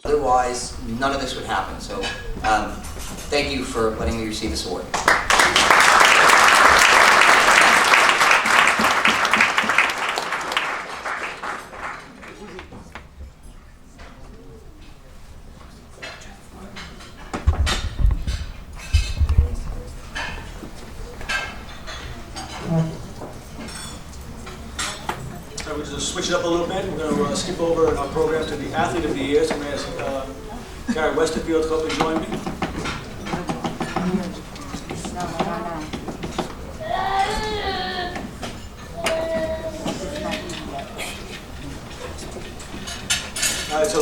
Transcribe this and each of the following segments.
Otherwise, none of this would happen. So, thank you for letting me receive this award. We'll just switch it up a little bit. We're going to skip over in our program to the Athlete of the Year. So I'm going to ask Gary Westerfield to come and join me. All right, so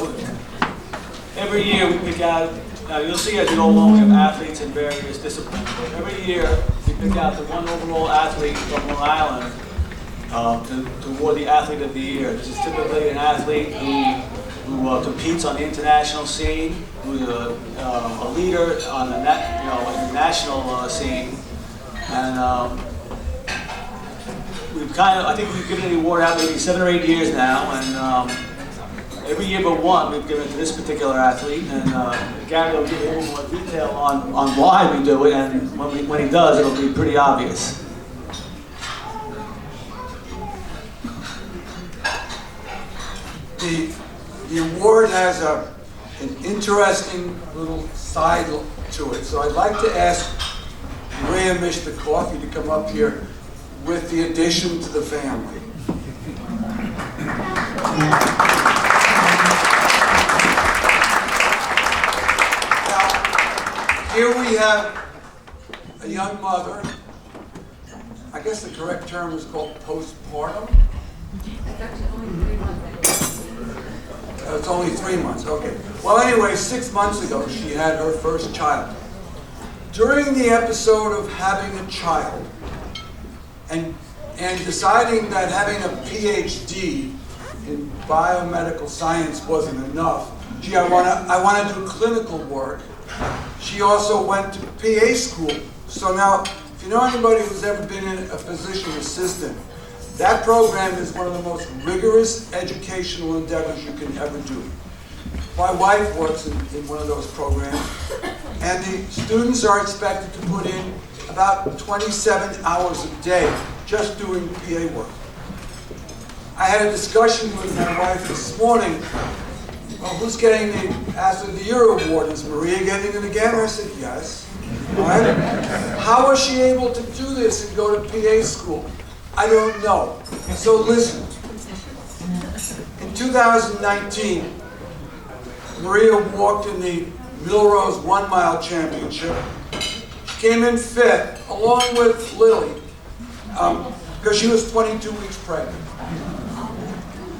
every year we pick out, now you'll see as you go along, we have athletes in various disciplines. But every year we pick out the one overall athlete from Long Island to award the Athlete of the Year. This is typically an athlete who competes on the international scene, who's a leader on the national scene, and I think we've given the award out maybe 7 or 8 years now, and every year but one we've given it to this particular athlete, and Gary will give you a little more detail on why we do it, and when he does, it'll be pretty obvious. The award has an interesting little side to it. So I'd like to ask Maria Mishtakoff to come up here with the addition to the family. Now, here we have a young mother. I guess the correct term is called postpartum. It's actually only 3 months. It's only 3 months, okay. Well, anyway, 6 months ago, she had her first child. During the episode of having a child and deciding that having a PhD in biomedical science wasn't enough, gee, I want to do clinical work. She also went to PA school. So now, if you know anybody who's ever been in a physician assistant, that program is one of the most rigorous educational endeavors you can ever do. My wife works in one of those programs, and the students are expected to put in about 27 hours a day just doing PA work. I had a discussion with my wife this morning. Well, who's getting the Athlete of the Year award? Is Maria getting it again? I said, yes. All right. How was she able to do this and go to PA school? I don't know. So listen. In 2019, Maria walked in the Millrose 1 Mile Championship. She came in 5th, along with Lily, because she was 22 weeks pregnant.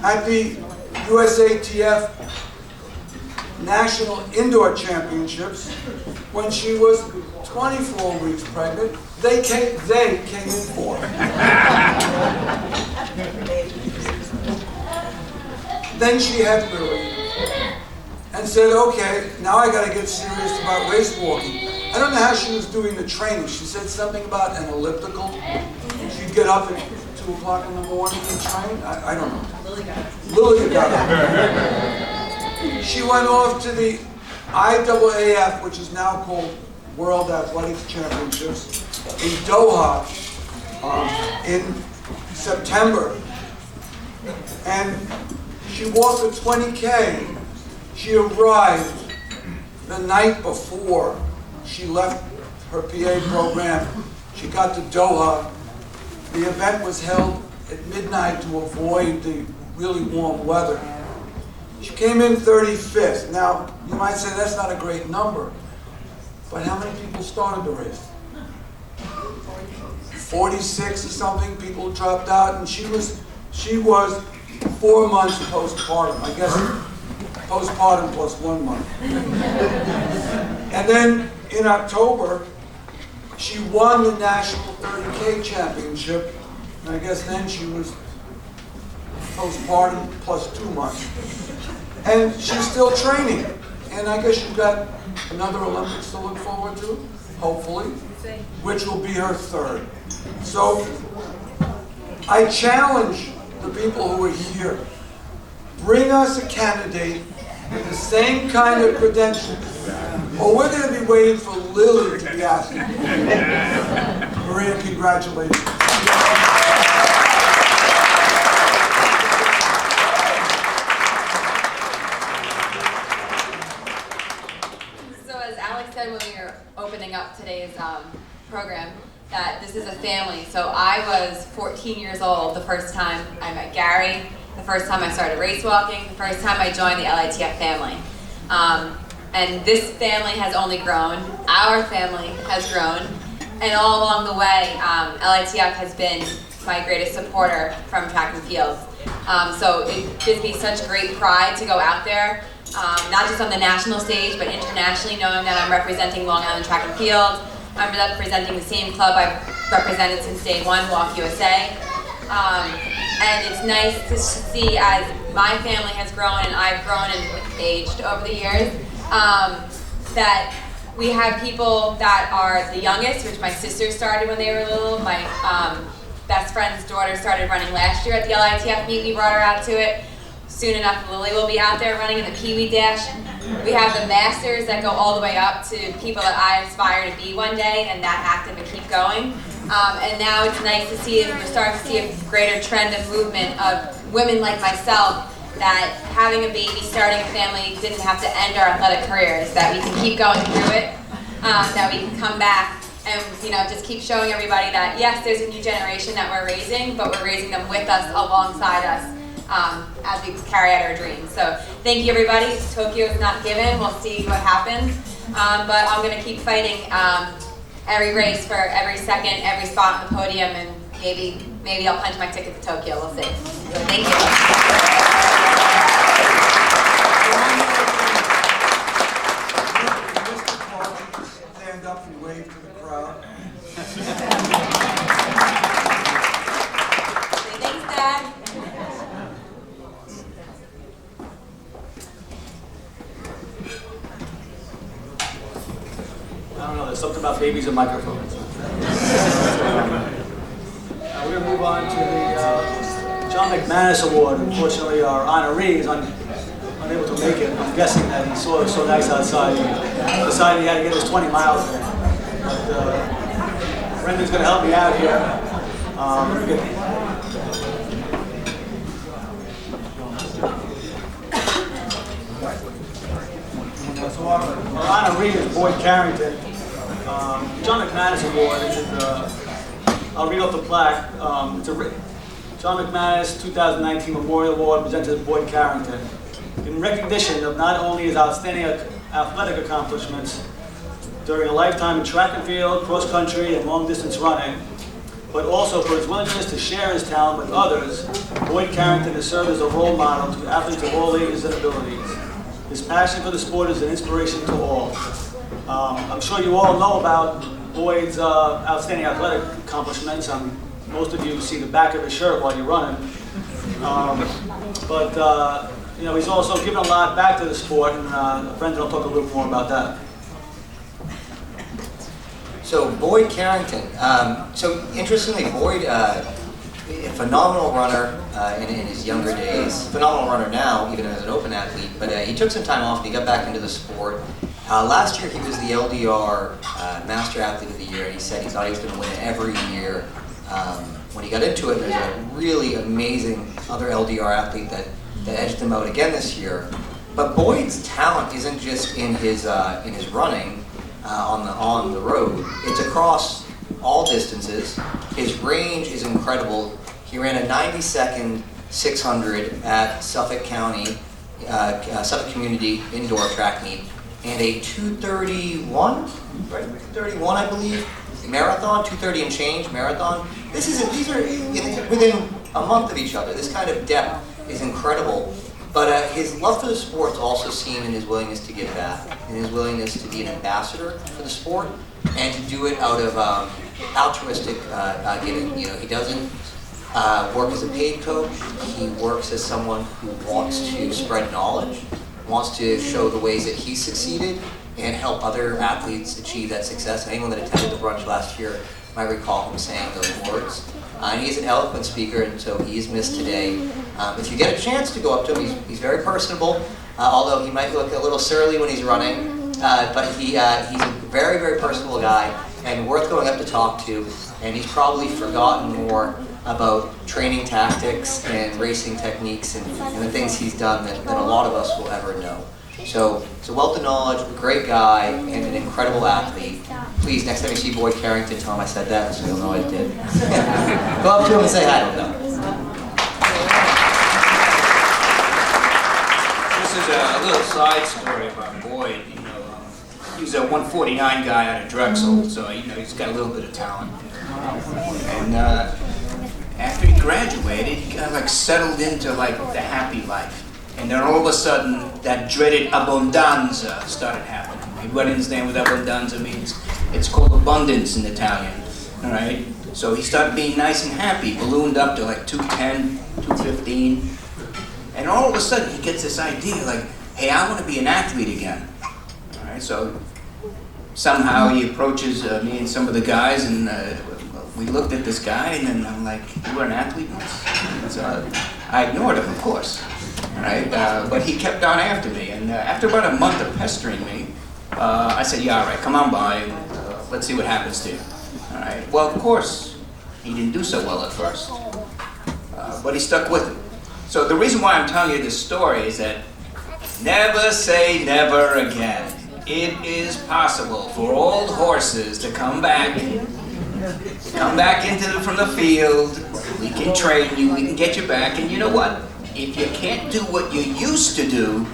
At the USATF National Indoor Championships, when she was 24 weeks pregnant, they came in 4th. Then she had Lily and said, okay, now I got to get serious about race walking. I don't know how she was doing the training. She said something about an elliptical. She'd get up at 2 o'clock in the morning and train. I don't know. Lily got up. She went off to the IAAF, which is now called World Athletics Championships, in Doha in September. And she walked a 20K. She arrived the night before she left her PA program. She got to Doha. The event was held at midnight to avoid the really warm weather. She came in 35th. Now, you might say that's not a great number, but how many people started the race? 46 or something. People dropped out, and she was 4 months postpartum. I guess postpartum plus 1 month. And then in October, she won the National 30K Championship, and I guess then she was postpartum plus 2 months. And she's still training. And I guess you've got another Olympics to look forward to, hopefully, which will be her 3rd. So I challenge the the people who are here, bring us a candidate with the same kind of credentials, or we're going to be waiting for Lily to be asked. Maria, congratulations. So as Alex said when we were opening up today's program, that this is a family. So I was 14 years old the first time I met Gary, the first time I started race walking, the first time I joined the LITF family. And this family has only grown, our family has grown, and all along the way, LITF has been my greatest supporter from track and field. So it gives me such great pride to go out there, not just on the national stage, but internationally, knowing that I'm representing Long Island Track and Field. I'm representing the same club I've represented since day one, Walk USA. And it's nice to see as my family has grown and I've grown and aged over the years, that we have people that are the youngest, which my sister started when they were little. My best friend's daughter started running last year at the LITF meet. We brought her out to it. Soon enough, Lily will be out there running in the Pee Wee Dash. We have the masters that go all the way up to people that I aspire to be one day and that active and keep going. And now it's nice to see, we're starting to see a greater trend and movement of women like myself, that having a baby, starting a family didn't have to end our athletic careers, that we can keep going through it, that we can come back and just keep showing everybody that yes, there's a new generation that we're raising, but we're raising them with us, alongside us, as we carry out our dreams. So thank you, everybody. Tokyo is not given. We'll see what happens. But I'm going to keep fighting every race for every second, every spot on the podium, and maybe I'll punch my ticket to Tokyo. We'll see. Thank you. Stand up and wave to the crowd. Say thanks, Dad. I don't know, there's something about babies and microphones. We're going to move on to the John McManus Award. Unfortunately, our honoree is unable to make it. I'm guessing that he saw it so nice outside, he decided he had to get his 20 miles in. But Brendan's going to help me out here. So our honoree is Boyd Carrington. John McManus Award. I'll read off the plaque. It's a John McManus 2019 Memorial Award presented to Boyd Carrington in recognition of not only his outstanding athletic accomplishments during a lifetime in track and field, cross country, and long distance running, but also for his willingness to share his talent with others. Boyd Carrington has served as a role model to athletes of all ages and abilities. His passion for the sport is an inspiration to all. I'm sure you all know about Boyd's outstanding athletic accomplishments. Most of you see the back of his shirt while you're running. He's also given a lot back to the sport, and Brendan will talk a little more about that. So Boyd Carrington. So interestingly, Boyd, a phenomenal runner in his younger days. Phenomenal runner now, even as an open athlete. But he took some time off and he got back into the sport. Last year he was the LDR Master Athlete of the Year, and he said he thought he was going to win it every year. When he got into it, there's a really amazing other LDR athlete that edged him out again this year. But Boyd's talent isn't just in his running on the road. It's across all distances. His range is incredible. He ran a 90-second 600 at Suffolk County, Suffolk Community Indoor Track Meet, and a 2:31, right? 2:31, I believe, marathon, 2:30 and change marathon. These are within a month of each other. This kind of depth is incredible. But his love for the sport is also seen in his willingness to give back, in his willingness to be an ambassador for the sport, and to do it out of altruistic giving. He doesn't work as a paid coach. He works as someone who wants to spread knowledge, wants to show the ways that he succeeded, and help other athletes achieve that success. And anyone that attended the brunch last year might recall him saying those words. And he's an eloquent speaker, and so he's missed today. If you get a chance to go up to him, he's very personable, although he might look a little surly when he's running. But he's a very, very personable guy and worth going up to talk to. And he's probably forgotten more about training tactics and racing techniques and the things he's done than a lot of us will ever know. So it's a wealth of knowledge, a great guy, and an incredible athlete. Please, next time you see Boyd Carrington, tell him I said that, so you'll know I did. Go up to him and say hi to him. This is a little side story about Boyd. You know, he's a 149 guy out of Drexel, so you know he's got a little bit of talent. And after he graduated, he kind of like settled into like the happy life. And then all of a sudden, that dreaded abbondanza started happening. Everybody understand what abbondanza means? It's called abundance in Italian, all right? So he started being nice and happy, ballooned up to like 210, 215. And all of a sudden, he gets this idea like, hey, I want to be an athlete again, all right? So somehow he approaches me and some of the guys, and we looked at this guy, and then I'm like, you were an athlete once? So I ignored him, of course. All right, but he kept on after me, and after about a month of pestering me, I said, yeah, all right, come on by, and let's see what happens to you. All right, well, of course, he didn't do so well at first, but he stuck with it. So the reason why I'm telling you this story is that never say never again. It is possible for old horses to come back from the field. We can train you, we can get you back, and you know what? If you can't do what you used to do,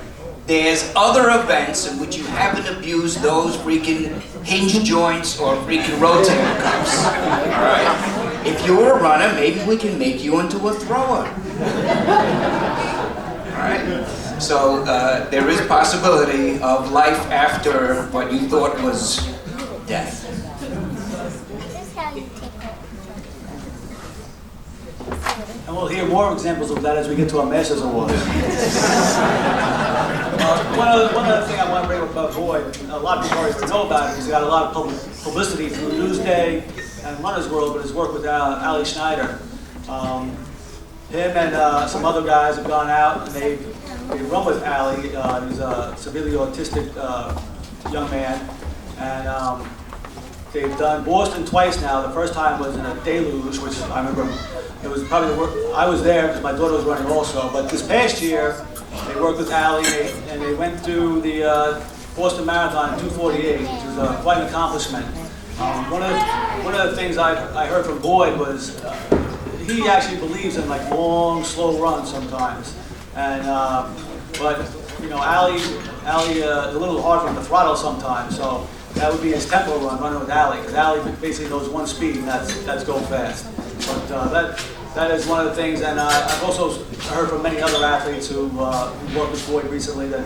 there's other events in which you haven't abused those freaking hinge joints or freaking rotator cuffs. All right? If you're a runner, maybe we can make you into a thrower. All right? So there is possibility of life after what you thought was death. And we'll hear more examples of that as we get to our Masters Awards. One other thing I want to bring up about Boyd, a lot of people already know about it, he's got a lot of publicity through Newsday and Runner's World, but his work with Ali Schneider. Him and some other guys have gone out and they run with Ali. He's a severely autistic young man. And they've done Boston twice now. The first time was in a deluge, which I remember it was probably the worst. I was there because my daughter was running also. But this past year, they worked with Ali and they went through the Boston Marathon in 2:48, which was quite an accomplishment. One of the things I heard from Boyd was he actually believes in like long, slow runs sometimes. And but you know, Ali is a little hard for him to throttle sometimes. So that would be his tempo run, running with Ali, because Ali basically knows one speed, and that's go fast. But that is one of the things, and I've also heard from many other athletes who worked with Boyd recently that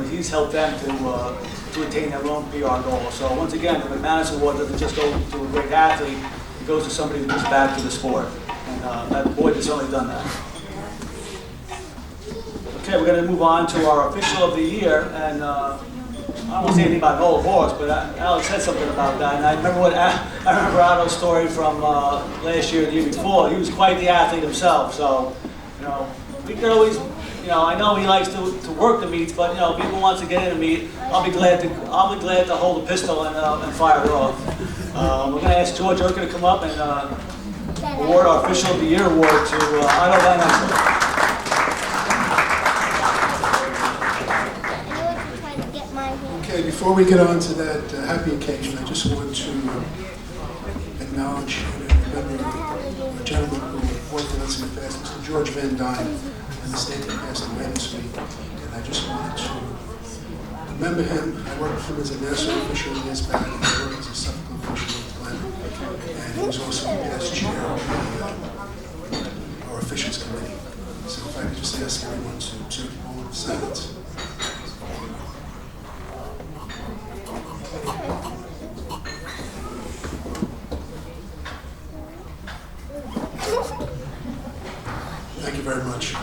he's helped them to attain their own PR goal. So once again, the McManus Award doesn't just go to a great athlete; it goes to somebody who gives back to the sport, and that Boyd has certainly done that. Okay, we're going to move on to our official of the year, and I don't want to say anything about an old horse, but Alex said something about that, and I remember Otto's story from last year, the year before. He was quite the athlete himself, so we could always, I know he likes to work the meets, but if people wants to get in a meet, I'll be glad to hold a pistol and fire it off. We're going to ask George Urquhart to come up and award our official of the year award to Otto Van Exel. Okay, before we get on to that happy occasion, I just want to acknowledge and remember a gentleman who worked with us in the past, Mr. George Van Dyne, and the state that passed away this week. And I just wanted to remember him. I worked with him as a national official years back, and I worked as a supplemental official with Glenn. And he was also the past chair of our officials committee. So if I could just ask everyone to observe a moment of silence. Thank you very much.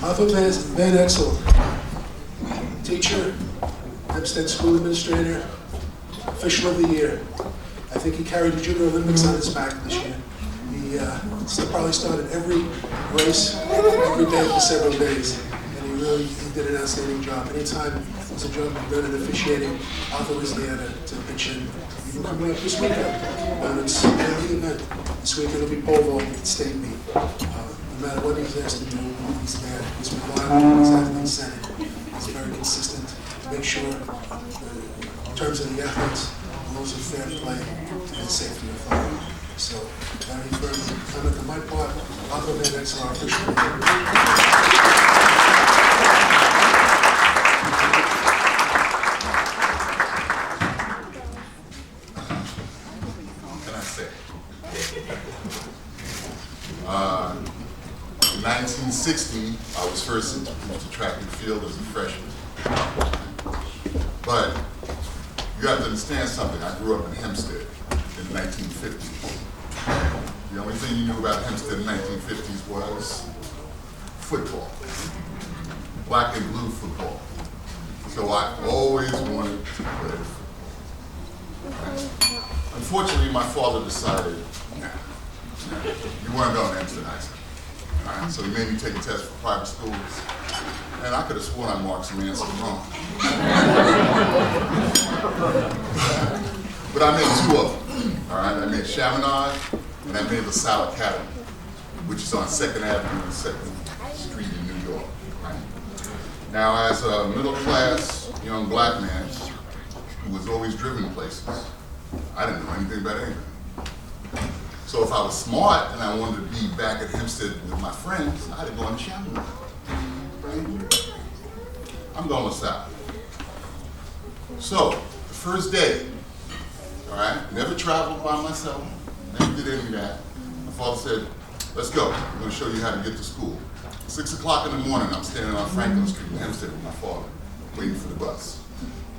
Otto Van Exel, teacher, Hempstead School Administrator, official of the year. I think he carried the Junior Olympics on his back this year. He probably started every race, every day for several days, and he did an outstanding job. Anytime there's a job done in officiating, Arthur was there to pitch in. Even coming up this weekend, it's a big event. This weekend will be pole vaulting at state meet. No matter what he's asked to do, he's there. He's reliable, he's active in Senate. He's very consistent. Make sure, in terms of the athletes, rules of fair play and safety are followed. So, without any further comment on my part, I'll go there next to our official. What can I say? In 1960, I was first introduced to track and field as a freshman. But you have to understand something. I grew up in Hempstead in the 1950s. The only thing you knew about Hempstead in the 1950s was football, black and blue football. So I always wanted to play football. Unfortunately, my father decided, nah, you weren't going to Hempstead High School. All right, so he made me take a test for private schools. And I could have sworn I marked some answers wrong. But I made two of them. All right, I made Chaminade and I made LaSalle Academy, which is on 2nd Avenue and 2nd Street in New York. Right? Now, as a middle-class young black man who was always driven places, I didn't know anything about anything. So if I was smart and I wanted to be back at Hempstead with my friends, I'd have gone to Chaminade. Right? I'm going LaSalle. So, the first day, all right, never traveled by myself, never did any of that. My father said, let's go, I'm going to show you how to get to school. 6 o'clock in the morning, I'm standing on Franklin Street in Hempstead with my father, waiting for the bus.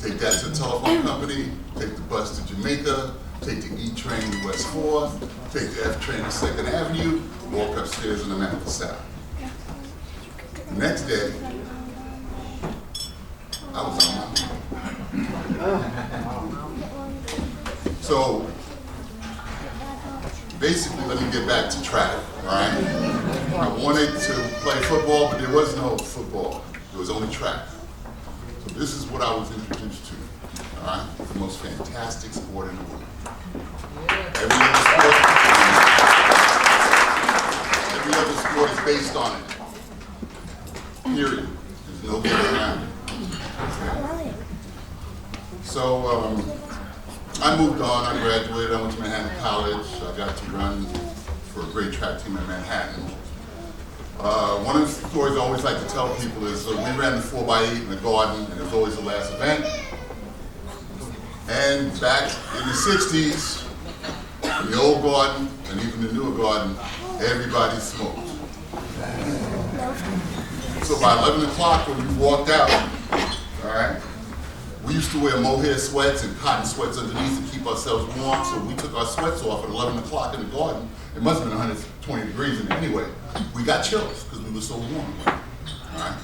Take that to the telephone company, take the bus to Jamaica, take the E train to West 4th, take the F train to 2nd Avenue, walk upstairs and I'm at LaSalle. The next day, I was on my own. So, basically, let me get back to track, all right? I wanted to play football, but there was no football. There was only track. So this is what I was introduced to, all right? The most fantastic sport in the world. Every other sport is based on it. Period. There's no getting around it. Okay. So I moved on. I graduated. I went to Manhattan College. I got to run for a great track team in Manhattan. One of the stories I always like to tell people is we ran the 4x8 in the garden, and it was always the last event. And back in the 60s, in the old garden, and even the newer garden, everybody smoked. So by 11 o'clock when we walked out, all right, we used to wear mohair sweats and cotton sweats underneath to keep ourselves warm, so we took our sweats off at 11 o'clock in the garden. It must have been 120 degrees in there anyway. We got chills because we were so warm, all right?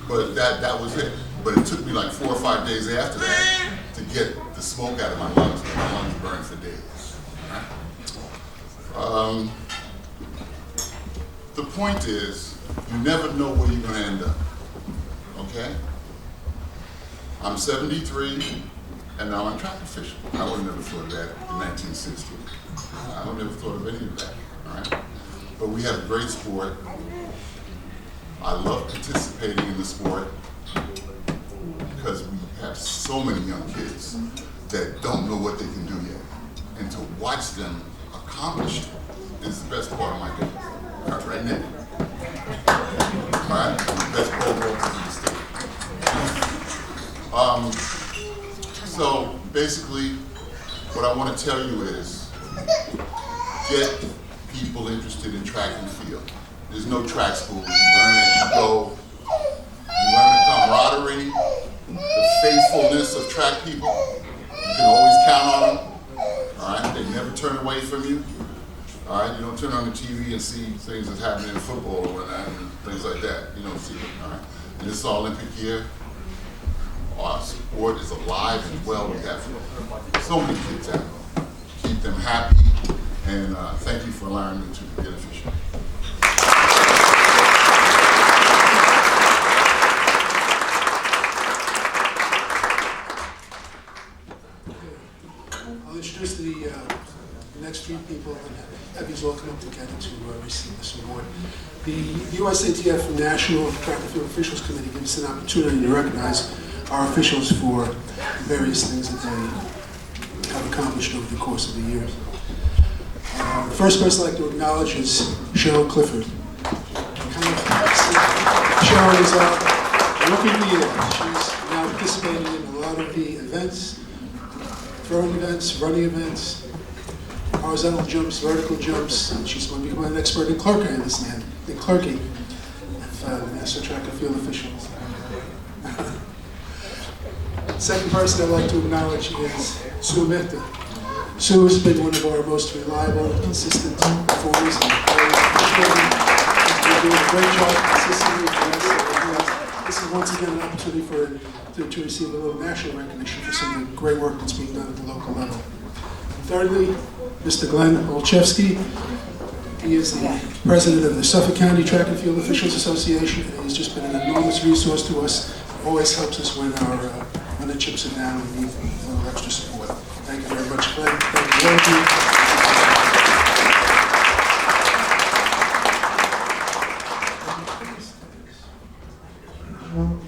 But that was it. But it took me like 4 or 5 days after that to get the smoke out of my lungs, because my lungs burned for days. The point is, you never know where you're going to end up, okay? I'm 73, and now I'm track official. I would have never thought of that in 1960. I would have never thought of any of that, all right? But we have a great sport. I love participating in the sport because we have so many young kids that don't know what they can do yet. And to watch them accomplish it is the best part of my day. All right, right now. All right, the best pole vaulter in the state. So basically, what I want to tell you is, get people interested in track and field. There's no track school. You learn as you go. You learn the camaraderie, the faithfulness of track people. You can always count on them. All right, they never turn away from you. All right, you don't turn on the TV and see things that's happening in football or that and things like that. You don't see it. All right, and this is Olympic year. Our sport is alive and well. We have so many kids out. keep them happy, and thank you for allowing me to be an official. I'll introduce the next three people and have these all come up together to receive this award. The USATF National Track and Field Officials Committee gives us an opportunity to recognize our officials for various things that they have accomplished over the course of the year. The first person I'd like to acknowledge is Cheryl Clifford. Cheryl is a rookie leader. She's now participating in a lot of the events, throwing events, running events, horizontal jumps, vertical jumps, and she's going to become an expert in clerking of National Track and Field officials. Second person I'd like to acknowledge is Sue Mehta. Sue has been one of our most reliable, consistent performers, and she's doing a great job consistently for us. This is once again an opportunity for her to receive a little national recognition for some of the great work that's being done at the local level. And thirdly, Mr. Glenn Olszewski. He is the president of the Suffolk County Track and Field Officials Association, and he's just been an enormous resource to us. Always helps us when the chips are down and we need a little extra support. Thank you very much, Glenn. Thank you, all of you.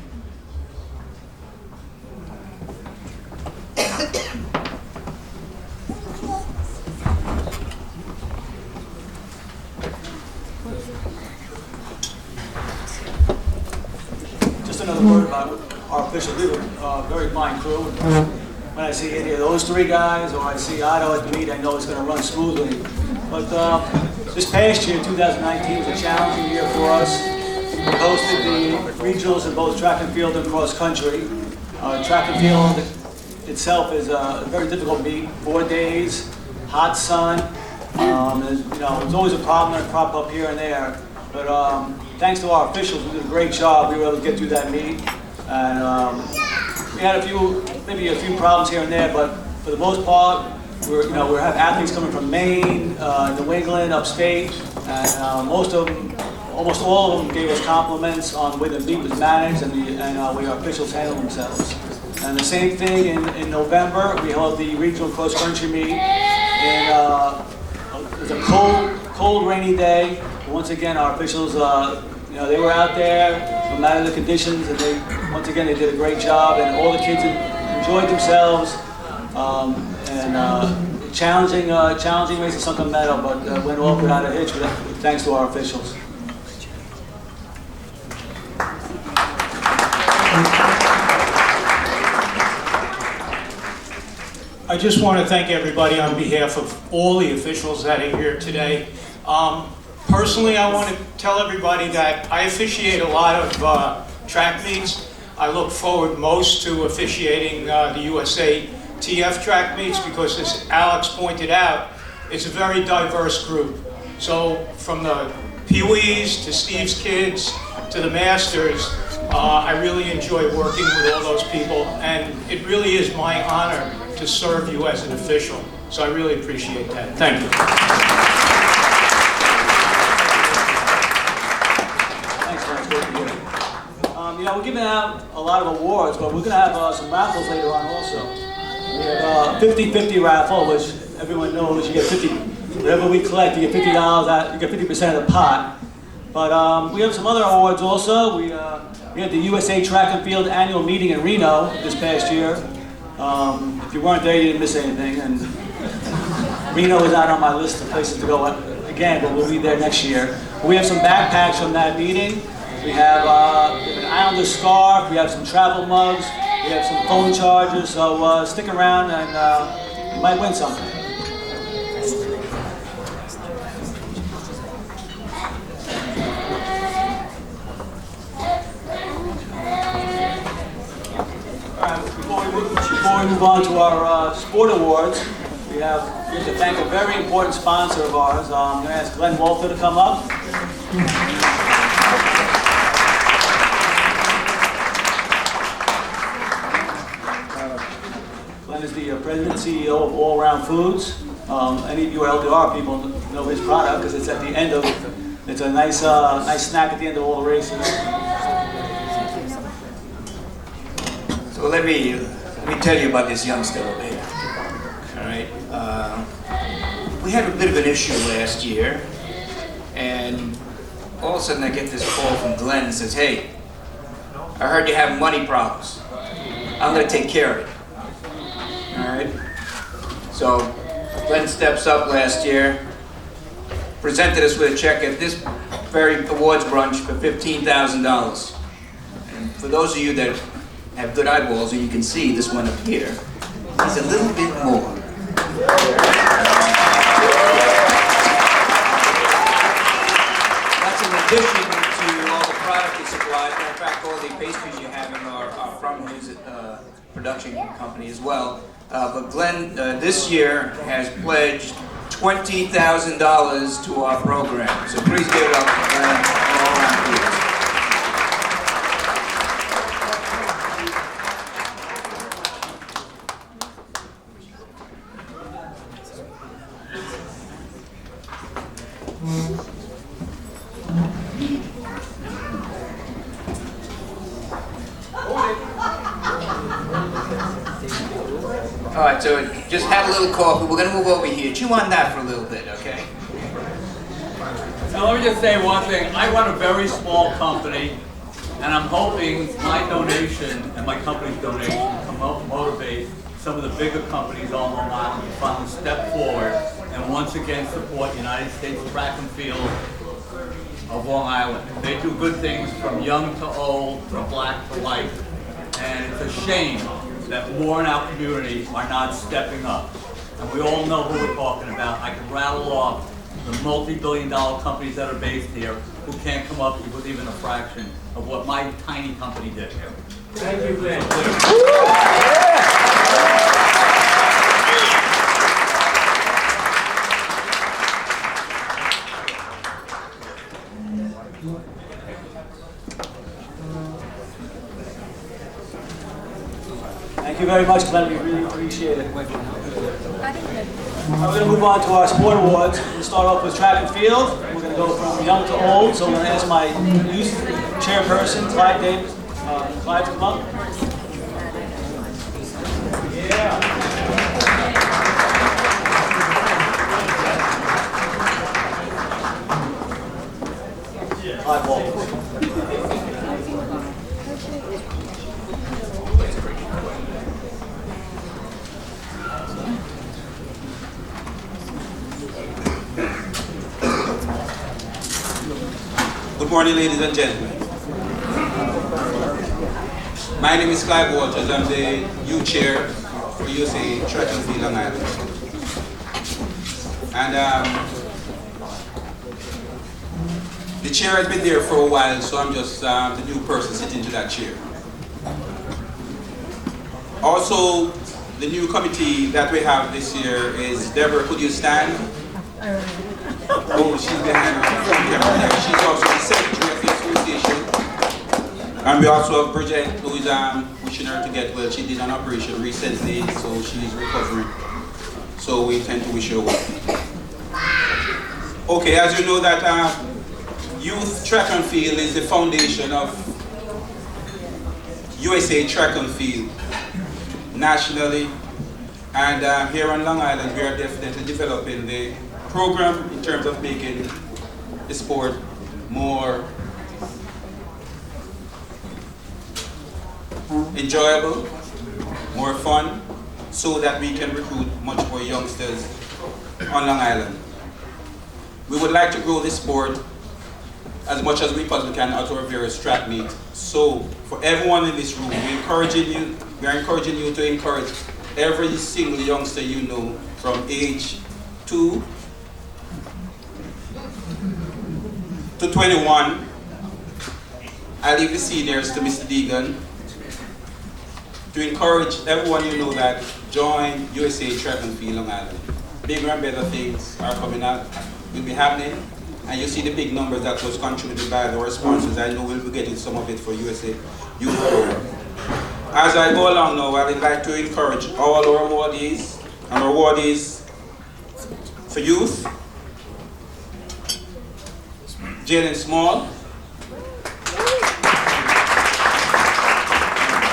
Just another word about our officials. We have a very fine crew. When I see any of those three guys, or I see Otto at the meet, I know it's going to run smoothly. But this past year, 2019, was a challenging year for us. We hosted the regionals in both track and field and cross country. Track and field itself is a very difficult meet. 4 days, hot sun. There's always a problem that crop up here and there. But thanks to our officials, we did a great job. We were able to get through that meet. And we had maybe a few problems here and there, but for the most part, we have athletes coming from Maine, New England, upstate, and almost all of them gave us compliments on the way the meet was managed and the way our officials handled themselves. And the same thing in November, we held the regional cross country meet, and it was a cold, rainy day. Once again, our officials, they were out there no matter the conditions, and once again they did a great job, and all the kids enjoyed themselves. Challenging race to Sunken Meadow, but went off without a hitch, thanks to our officials. I just want to thank everybody on behalf of all the officials that are here today. Personally, I want to tell everybody that I officiate a lot of track meets. I look forward most to officiating the USATF track meets because, as Alex pointed out, it's a very diverse group. So from the Pee-wees to Steve's kids to the Masters, I really enjoy working with all those people, and it really is my honor to serve you as an official. So I really appreciate that. Thank you. Thanks, man. It's great to hear. We're giving out a lot of awards, but we're going to have some raffles later on also. We have a 50-50 raffle, which everyone knows you get 50. Whatever we collect, you get $50 out. You get 50% of the pot. But we have some other awards also. We had the USA Track and Field annual meeting in Reno this past year. If you weren't there, you didn't miss anything. And Reno is not on my list of places to go again, but we'll be there next year. We have some backpacks from that meeting. We have an Islander scarf. We have some travel mugs. We have some phone chargers. So stick around and you might win something. Before we move on to our sport awards, we have to thank a very important sponsor of ours. I'm going to ask Glenn Walter to come up. Glenn is the president and CEO of All Around Foods. Any of you LDR people know his product because it's at the end of, it's a nice snack at the end of all the races. So let me tell you about this youngster over here. All right. We had a bit of an issue last year, and all of a sudden I get this call from Glenn and says, "Hey, I heard you have money problems. I'm going to take care of it." All right. So Glenn steps up last year, presented us with a check at this very awards brunch for $15,000. And for those of you that have good eyeballs, and you can see this one up here, he's a little bit more. That's in addition to all the product he supplies. In fact, all the pastries you have in are from his production company as well. But Glenn, this year, has pledged $20,000 to our program. So please give it up for Glenn and all around here. All right, so just have a little coffee. We're going to move over here. Chew on that for a little bit, okay? Now let me just say one thing. I run a very small company, and I'm hoping my donation and my company's donation can motivate some of the bigger companies on Long Island to finally step forward and once again support United States track and field of Long Island. They do good things from young to old, from black to white, and it's a shame that more in our community are not stepping up. And we all know who we're talking about. I can rattle off the multi-billion-dollar companies that are based here who can't come up with even a fraction of what my tiny company did. Thank you, Glenn. Thank you very much, Glenn. We really appreciate it. We're going to move on to our sport awards. We'll start off with track and field. We're going to go from young to old. So I'm going to ask my youth chairperson, Clyde Davis. Clyde, come up. Yeah. Clyde Walker. Good morning, ladies and gentlemen. My name is Clive Walters. I'm the youth chair for USA Track and Field Long Island. And the chair has been there for a while, so I'm just the new person sitting to that chair. Also, the new committee that we have this year is Deborah. Could you stand? Oh, she's behind her. She's also the secretary of the association. And we also have Bridget, who is wishing her to get well. She did an operation recently, so she's recovering. So we intend to wish her well. Okay, as you know that youth track and field is the foundation of USA Track and Field nationally. And here on Long Island, we are definitely developing the program in terms of making the sport more enjoyable, more fun, so that we can recruit much more youngsters on Long Island. We would like to grow this sport as much as we possibly can at our various track meets. So for everyone in this room, we are encouraging you to encourage every single youngster you know from age 2 to 21. I leave the seniors to Mr. Deegan to encourage everyone you know that join USA Track and Field Long Island. Bigger and better things are coming up, will be happening, and you see the big numbers that was contributed by our sponsors. I know we'll be getting some of it for USA Youth Program. As I go along now, I would like to encourage all our awardees and awardees For youth, Jalen Small.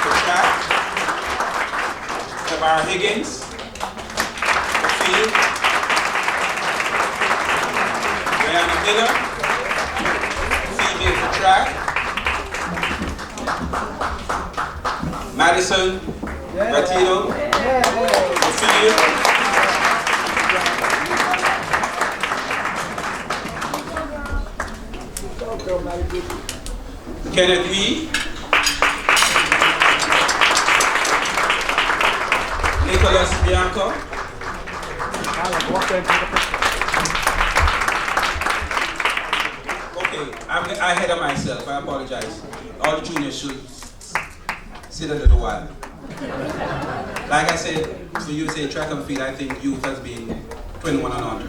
For track, Tamara Higgins. For field, Brianna Miller. Female for track, Madison Ratito. For field, Kenneth Lee. Nicholas Bianco. Okay, I'm ahead of myself. I apologize. All the juniors should sit a little while. Like I said, for USA Track and Field, I think youth has been 21 and under.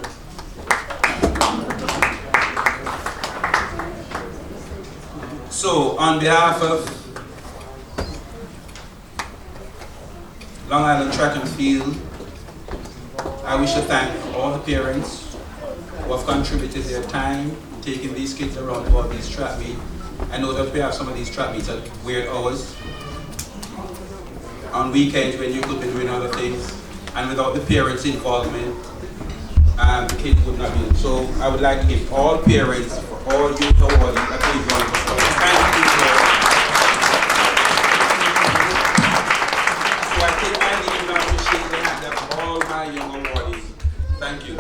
So, on behalf of Long Island Track and Field, I wish to thank all the parents who have contributed their time taking these kids around to all these track meets. I know that we have some of these track meets at weird hours, on weekends when you could be doing other things, and without the parents' involvement, the kids would not be. So I would like to give all parents for all youth awardees a big round of applause. Thank you. So I take my leave now to shake the hand of all my young awardees. Thank you.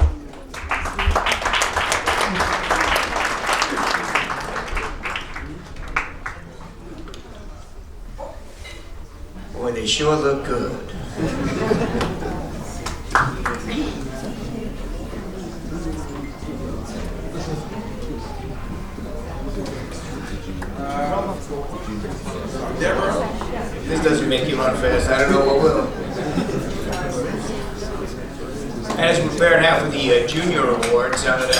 Boy, they sure look good. Deborah? This doesn't make you run fast. I don't know what will. As we're preparing now for the junior awards, I'm going to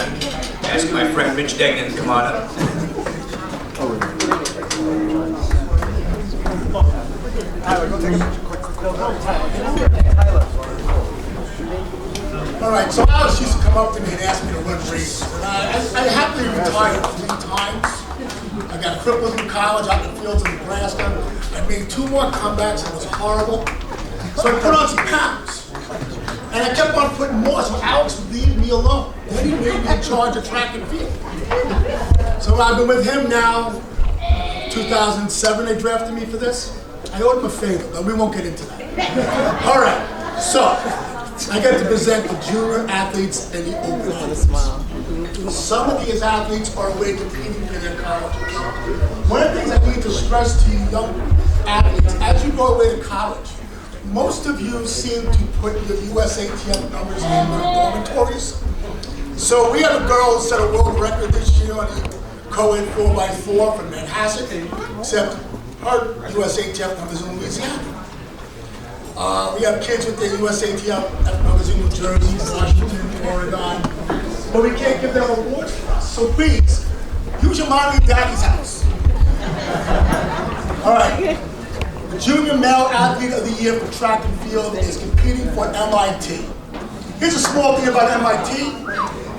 ask my friend Rich Degnan to come on up. All right, so Alex used to come up to me and ask me to run races. And I happily retired 3 times. I got crippled in college out in the fields in Nebraska. I made 2 more comebacks and it was horrible. So I put on some pounds. And I kept on putting more, so Alex would leave me alone. Then he made me in charge of track and field. So I've been with him now, 2007 they drafted me for this. I owed him a favor, but we won't get into that. All right, so I get to present the junior athletes and the open athletes. Some of these athletes are away competing for their colleges. One of the things I need to stress to you young athletes, as you go away to college, most of you seem to put your USATF numbers in your dormitories. So we have a girl who set a world record this year on the co-ed 4x4 from Manhasset, except her USATF numbers in Louisiana. We have kids with their USATF numbers in New Jersey, Washington, Oregon, but we can't give them awards for us. So please, use your mommy and daddy's house. All right. The Junior Male Athlete of the Year for track and field is competing for MIT. Here's a small thing about MIT.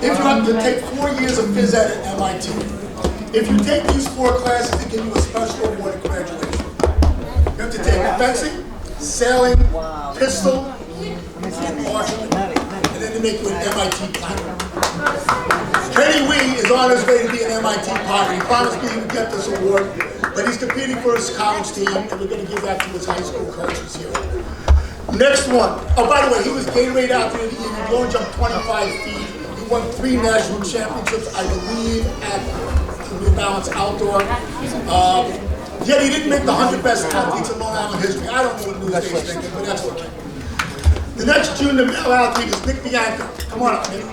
If you have to take 4 years of phys ed at MIT, if you take these 4 classes, they give you a special award at graduation. You have to take fencing, sailing, pistol, and archery. And then they make you an MIT pilot. Kenny Wee is on his way to be an MIT pilot. He promised me he would get this award, but he's competing for his college team, and we're going to give that to his high school coaches here. Next one. Oh, by the way, he was Gatorade Athlete of the Year. He only jumped 25 feet. He won 3 national championships, I believe, at the New Balance Outdoor. Yet he didn't make the 100 best athletes in Long Island history. I don't know what Newsday's thinking, but that's okay. The next junior male athlete is Nick Bianco. Come on up, Nick.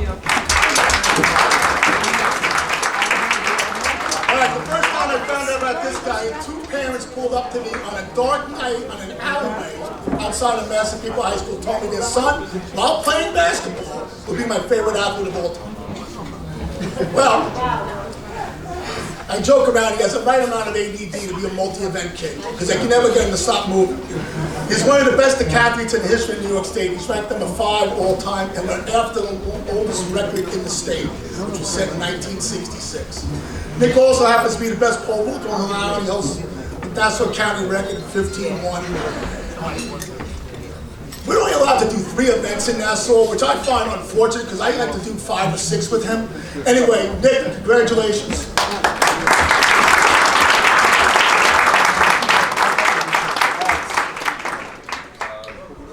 All right, the first time I found out about this guy, 2 parents pulled up to me on a dark night on an alleyway outside of Massapequa High School, told me their son, while playing basketball, would be my favorite athlete of all time. Well, I joke around, he has the right amount of ADD to be a multi-event kid, because they can never get him to stop moving. He's one of the best decathletes in the history of New York State. He's ranked number 5 all time, and we're after the oldest record in the state, which was set in 1966. Nick also happens to be the best pole vaulter on Long Island. He holds the Nassau County record of 15-1. We're only allowed to do 3 events in Nassau, which I find unfortunate because I like to do 5 or 6 with him. Anyway, Nick, congratulations.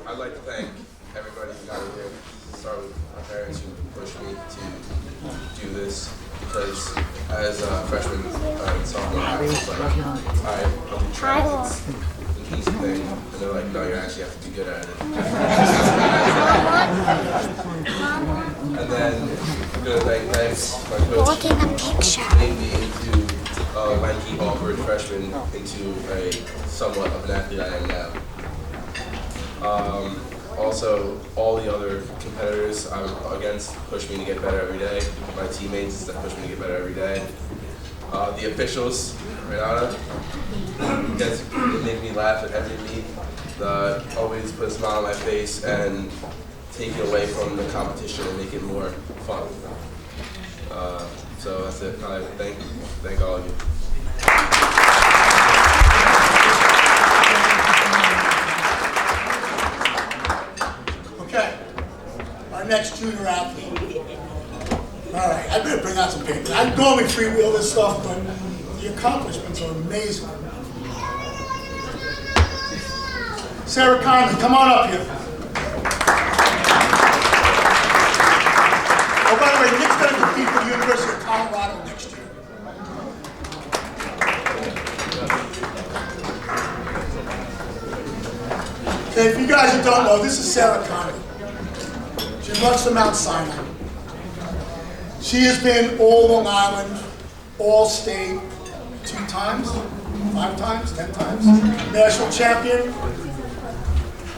I'd like to thank everybody who got here. Start with my parents who pushed me to do this because as a freshman and sophomore, I was like, alright, I'll do track. It's an easy thing. And they're like, no, you actually have to be good at it. And then I'm going to thank my coach who made me into a lanky, awkward freshman into a somewhat of an athlete I am now. Also, all the other competitors I'm against push me to get better every day. My teammates that push me to get better every day. The officials, Renata, they make me laugh at every meet. Always put a smile on my face and take it away from the competition and make it more fun. So that's it. I thank all of you. Okay, our next junior athlete. All right, I better bring out some papers. I normally freewheel this stuff, but the accomplishments are amazing. Sarah Conley, come on up here. Oh, by the way, Nick's going to compete for the University of Colorado next year. Okay, if you guys who don't know, this is Sarah Conley. She runs from Mount Sinai. She has been all Long Island, all state, 2 times, 5 times, 10 times, national champion,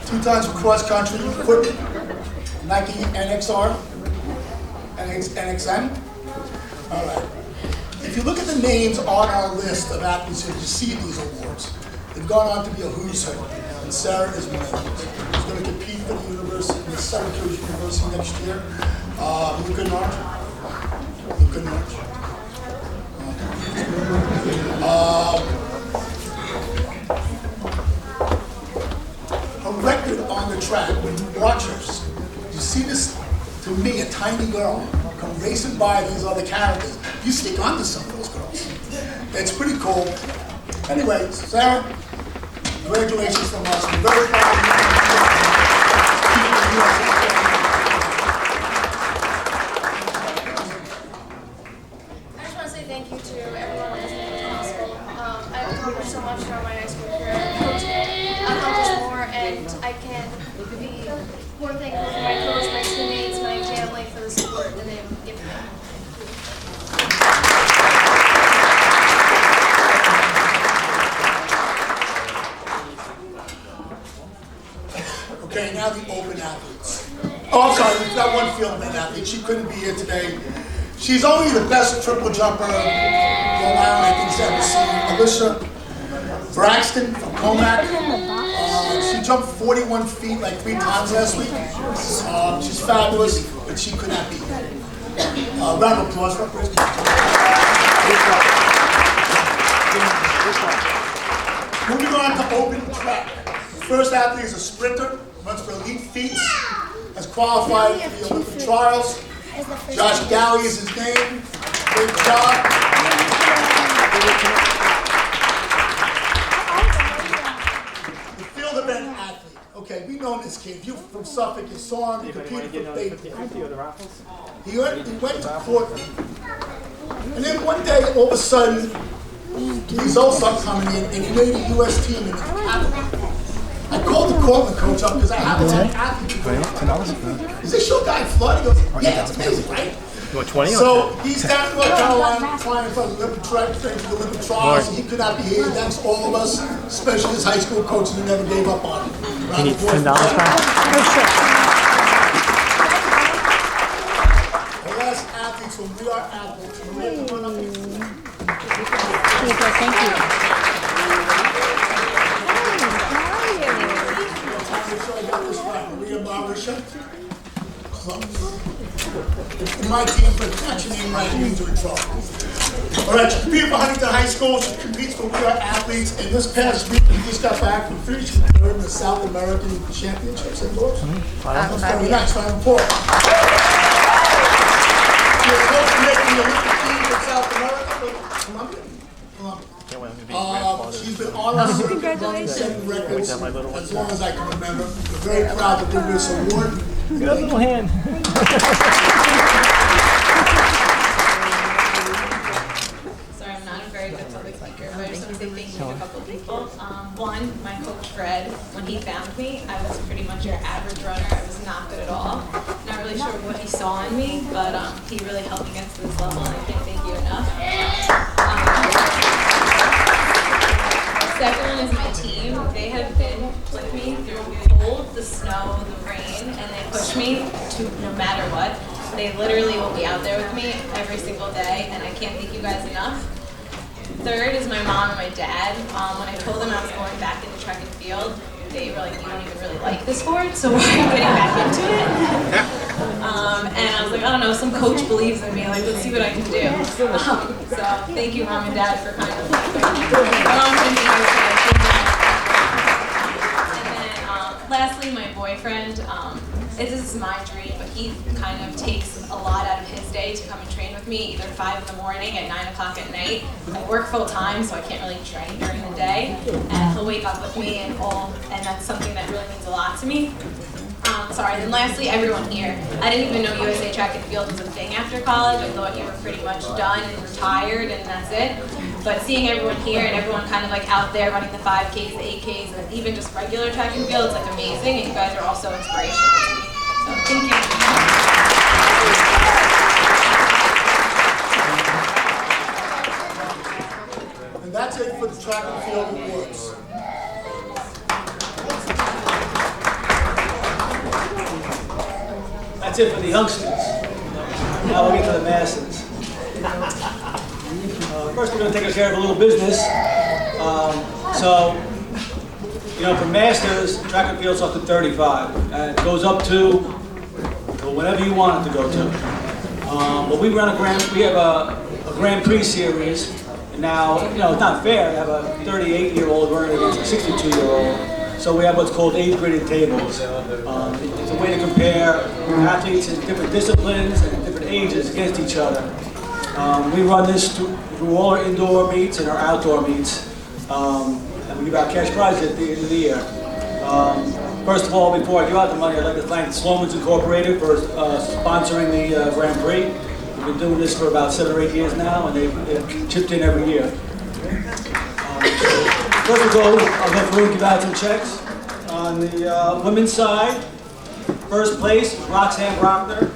2 times for cross country, equipped Nike NXR, NXN. All right. If you look at the names on our list of athletes who received these awards, they've gone on to be a who's who, and Sarah is one of them. She's going to compete for the university, the Syracuse University next year. Luca Norge. Her record on the track, watch her. You see this, to me, a tiny girl come racing by these other characters. You stick onto some of those girls. It's pretty cool. Anyway, Sarah, congratulations from us. We're very proud of you. I just want to say thank you to everyone that has made it possible. I've accomplished so much throughout my high school career. Coach accomplished more, and I can be more thankful for my coach, my teammates, my family for the support that they've given me. Okay, now the open athletes. Oh, I'm sorry, we've got one field athlete. She couldn't be here today. She's only the best triple jumper Long Island I think's ever seen. Alyssa Braxton from Comac. She jumped 41 feet like 3 times last week. She's fabulous, but she could not be here. Round of applause for her. Moving on to open track. First athlete is a sprinter, runs for elite feats, has qualified for the Olympic trials. Josh Galley is his name. Great job. The field event athlete. Okay, we know this kid. You from Suffolk, you saw him, he competed for baseball. He went to Portland. And then one day, all of a sudden, he's also coming in, and he made a U.S. team in the athlete. I called the Cortland coach up because I haven't had an athlete. Is this your guy Flood? He goes, yeah, it's amazing, right? You want 20? So he's down in North Carolina trying for the Olympic trials, and he could not be here. Thanks to all of us, especially his high school coaches who never gave up on him. You need $10 back? The last athletes from We Are Athletes. Come on up here. Thank you. My team for catching me right into trouble. All right, she competed for Huntington High School. She competes for We Are Athletes. And this past week, we just got back from finishing third in the South American Championships indoors. That's very nice, very important. She was close to making the Olympic team for South America, but Colombia. She's been on our circuit running, setting records as long as I can remember. We're very proud to give her this award. Good little hand. Sorry, I'm not a very good public speaker, but I just want to say thank you to a couple of people. One, my coach Fred, when he found me, I was pretty much your average runner. I was not good at all. Not really sure what he saw in me, but he really helped me get to this level, and I can't thank you enough. Second one is my team. They have been with me through the cold, the snow, the rain, and they push me to no matter what. They literally will be out there with me every single day, and I can't thank you guys enough. Third is my mom and my dad. When I told them I was going back into track and field, they were like, you don't even really like this sport, so why are you getting back into it? And I was like, I don't know, some coach believes in me, like, let's see what I can do. So thank you, Mom and Dad, for kind of like, and then lastly, my boyfriend, this is my dream, but he kind of takes a lot out of his day to come and train with me, either 5 in the morning at 9 o'clock at night. I work full time, so I can't really train during the day, and he'll wake up with me and that's something that really means a lot to me. Then lastly, everyone here. I didn't even know USA Track and Field was a thing after college. I thought you were pretty much done and retired and that's it. But seeing everyone here and everyone kind of like out there running the 5Ks, the 8Ks, and even just regular track and field, it's like amazing, and you guys are all so inspirational to me. So thank you. And that's it for the track and field awards. That's it for the youngsters. Now we'll get to the masses. First, we're going to take care of a little business. For masters, track and field starts at 35, and it goes up to whatever you want it to go to. But we run we have a Grand Prix series, and now it's not fair to have a 38-year-old running against a 62-year-old. So we have what's called age-graded tables. It's a way to compare athletes in different disciplines and different ages against each other. We run this through all our indoor meets and our outdoor meets. And we give out cash prizes at the end of the year. First of all, before I give out the money, I'd like to thank Sloman's Incorporated for sponsoring the Grand Prix. We've been doing this for about 7 or 8 years now, and they've chipped in every year. First I'll go through and give out some checks. On the women's side, first place is Roxanne Brockner.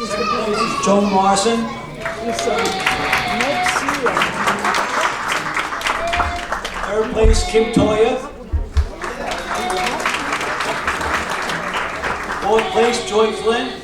Second place is Joan Larson. Third place, Kim Toya. Fourth place, Joy Flynn.